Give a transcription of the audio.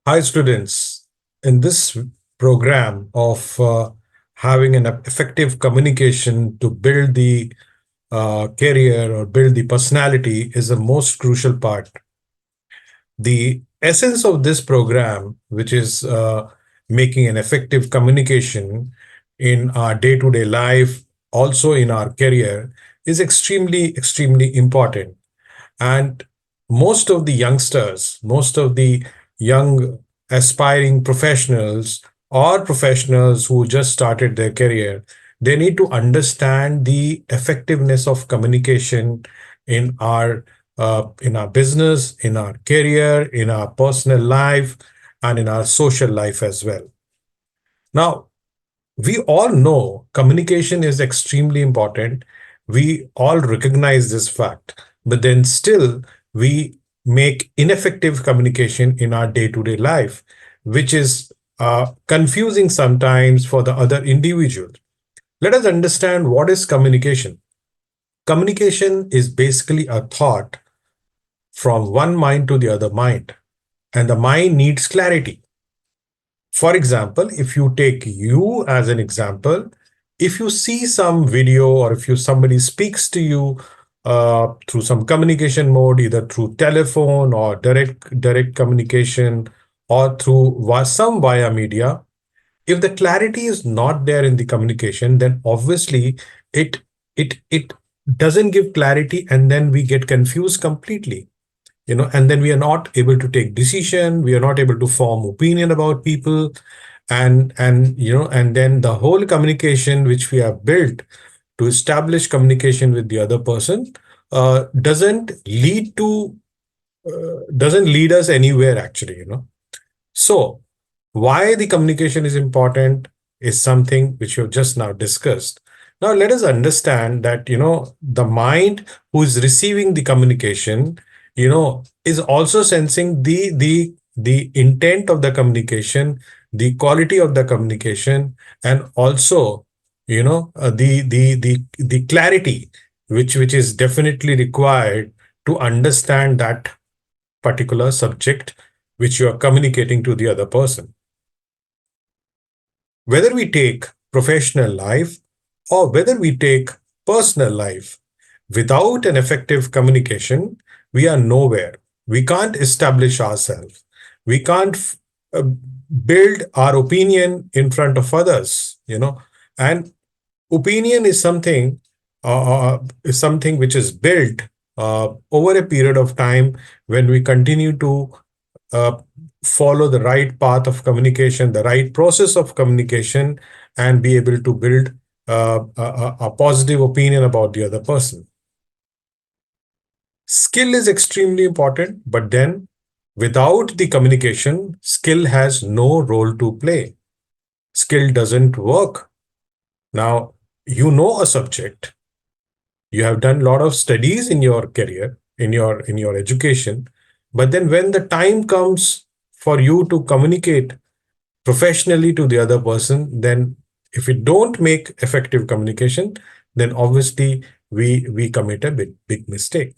Hi, students. In this program of having an effective communication to build the career or build the personality is the most crucial part. The essence of this program, which is making an effective communication in our day-to-day life, also in our career, is extremely important. And most of the youngsters, most of the young aspiring professionals or professionals who just started their career, they need to understand the effectiveness of communication in our business, in our career, in our personal life, and in our social life as well. Now, we all know communication is extremely important. We all recognize this fact, but then still we make ineffective communication in our day-to-day life, which is confusing sometimes for the other individual. Let us understand what is communication. Communication is basically a thought from one mind to the other mind, and the mind needs clarity. For example, if you take you as an example, if you see some video or if somebody speaks to you through some communication mode, either through telephone or direct communication or through some via media, if the clarity is not there in the communication, then obviously it it doesn't give clarity, and then we get confused completely, and then we are not able to take decision, we are not able to form opinion about people, and then the whole communication which we have built to establish communication with the other person doesn't lead us anywhere, actually. So why the communication is important is something which we have just now discussed. Now let us understand that the mind who is receiving the communication is also sensing the intent of the communication, the quality of the communication, and also the clarity which is definitely required to understand that particular subject which you are communicating to the other person. Whether we take professional life or whether we take personal life, without an effective communication, we are nowhere. We can't establish ourselves. We can't uh, build our opinion in front of others. And opinion is something which is built over a period of time when we continue to uh, follow the right path of communication, the right process of communication, and be able to build a positive opinion about the other person. Skill is extremely important, but then without the communication, skill has no role to play. Skill doesn't work. Now, you know a subject, you have done a lot of studies in your career, in your education, but then when the time comes for you to communicate professionally to the other person, then if we don't make effective communication, then obviously we commit a big mistake.